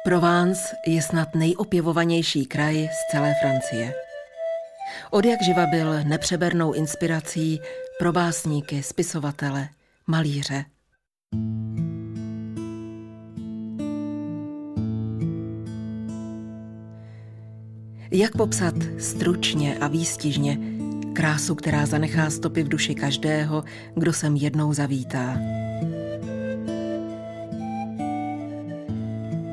Provence je snad nejopěvovanější kraj z celé Francie. Odjakživa byl nepřebernou inspirací pro básníky, spisovatele, malíře. Jak popsat stručně a výstižně krásu, která zanechá stopy v duši každého, kdo sem jednou zavítá?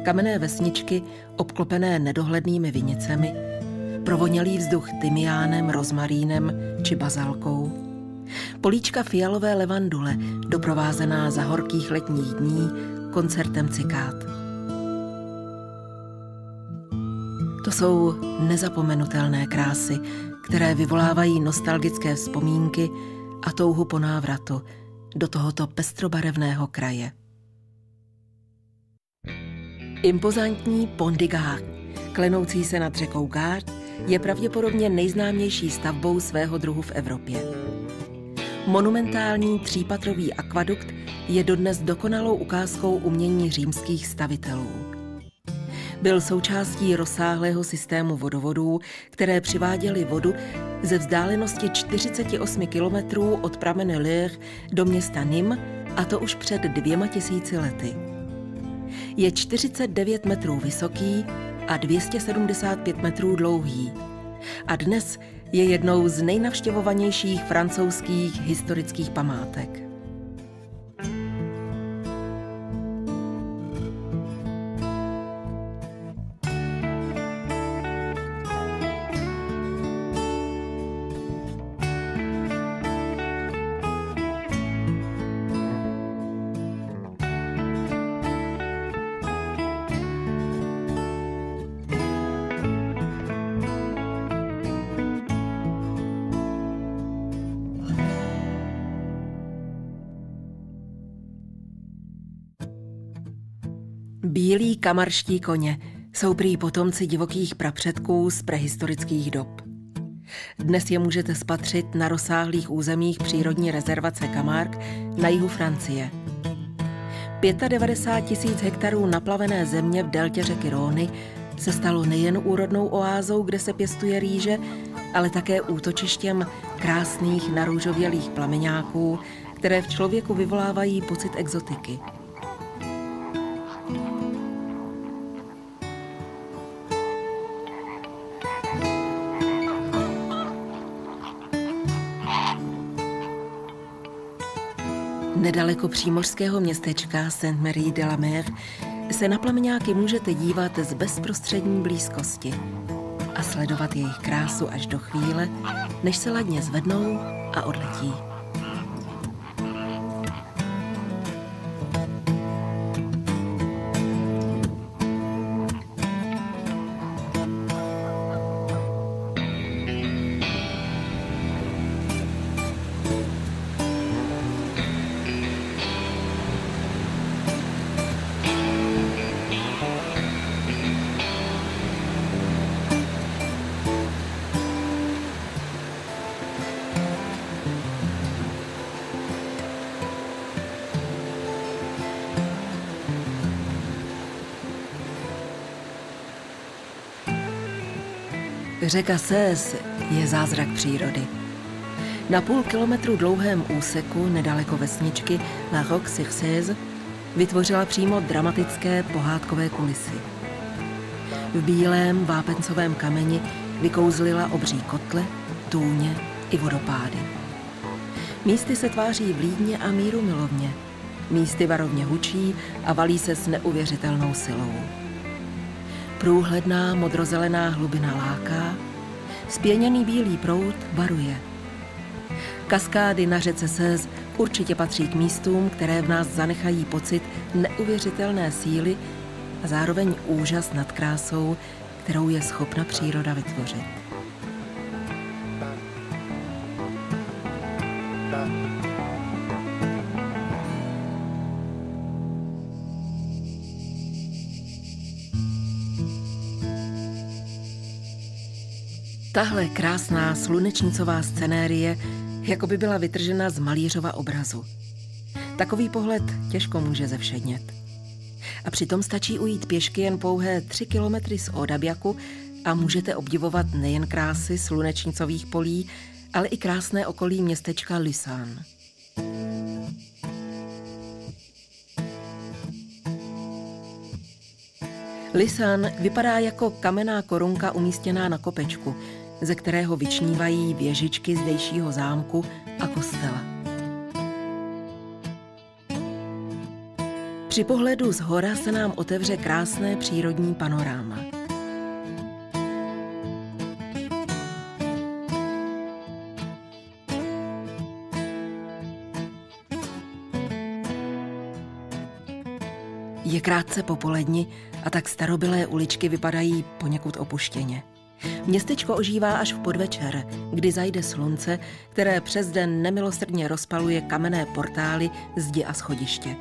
Kamenné vesničky, obklopené nedohlednými vinicemi, provonělý vzduch tymiánem, rozmarínem či bazalkou, políčka fialové levandule, doprovázená za horkých letních dní koncertem cikád. To jsou nezapomenutelné krásy, které vyvolávají nostalgické vzpomínky a touhu po návratu do tohoto pestrobarevného kraje. Impozantní Pont du Gard, klenoucí se nad řekou Gard, je pravděpodobně nejznámější stavbou svého druhu v Evropě. Monumentální třípatrový akvadukt je dodnes dokonalou ukázkou umění římských stavitelů. Byl součástí rozsáhlého systému vodovodů, které přiváděly vodu ze vzdálenosti 48 kilometrů od pramene Loire do města Nîmes, a to už před 2000 lety. Je 49 metrů vysoký a 275 metrů dlouhý a dnes je jednou z nejnavštěvovanějších francouzských historických památek. Bílí kamarští koně jsou prý potomci divokých prapředků z prehistorických dob. Dnes je můžete spatřit na rozsáhlých územích přírodní rezervace Camargue na jihu Francie. 95 000 hektarů naplavené země v deltě řeky Rhôny se stalo nejen úrodnou oázou, kde se pěstuje rýže, ale také útočištěm krásných narůžovělých plameňáků, které v člověku vyvolávají pocit exotiky. Nedaleko přímořského městečka Sainte-Marie-de-la-Mer se na plameňáky můžete dívat z bezprostřední blízkosti a sledovat jejich krásu až do chvíle, než se ladně zvednou a odletí. Řeka Seine je zázrak přírody. Na půl kilometru dlouhém úseku nedaleko vesničky La Roque-sur-Cèze vytvořila přímo dramatické pohádkové kulisy. V bílém vápencovém kameni vykouzlila obří kotle, tůně i vodopády. Místy se tváří vlídně a mírumilovně, místy varovně hučí a valí se s neuvěřitelnou silou. Průhledná modrozelená hlubina láká, spěněný bílý proud varuje. Kaskády na řece Seine určitě patří k místům, které v nás zanechají pocit neuvěřitelné síly a zároveň úžas nad krásou, kterou je schopna příroda vytvořit. Tahle krásná slunečnicová scenérie jako by byla vytržena z malířova obrazu. Takový pohled těžko může zevšednět. A přitom stačí ujít pěšky jen pouhé 3 kilometry z Odabiaku a můžete obdivovat nejen krásy slunečnicových polí, ale i krásné okolí městečka Lysan. Lysan vypadá jako kamenná korunka umístěná na kopečku, ze kterého vyčnívají věžičky zdejšího zámku a kostela. Při pohledu z hora se nám otevře krásné přírodní panoráma. Je krátce po poledni a tak starobylé uličky vypadají poněkud opuštěně. Městečko ožívá až v podvečer, kdy zajde slunce, které přes den nemilosrdně rozpaluje kamenné portály, zdi a schodiště.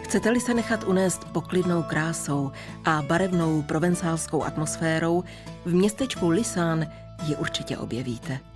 Chcete-li se nechat unést poklidnou krásou a barevnou provencálskou atmosférou, v městečku Lysan ji určitě objevíte.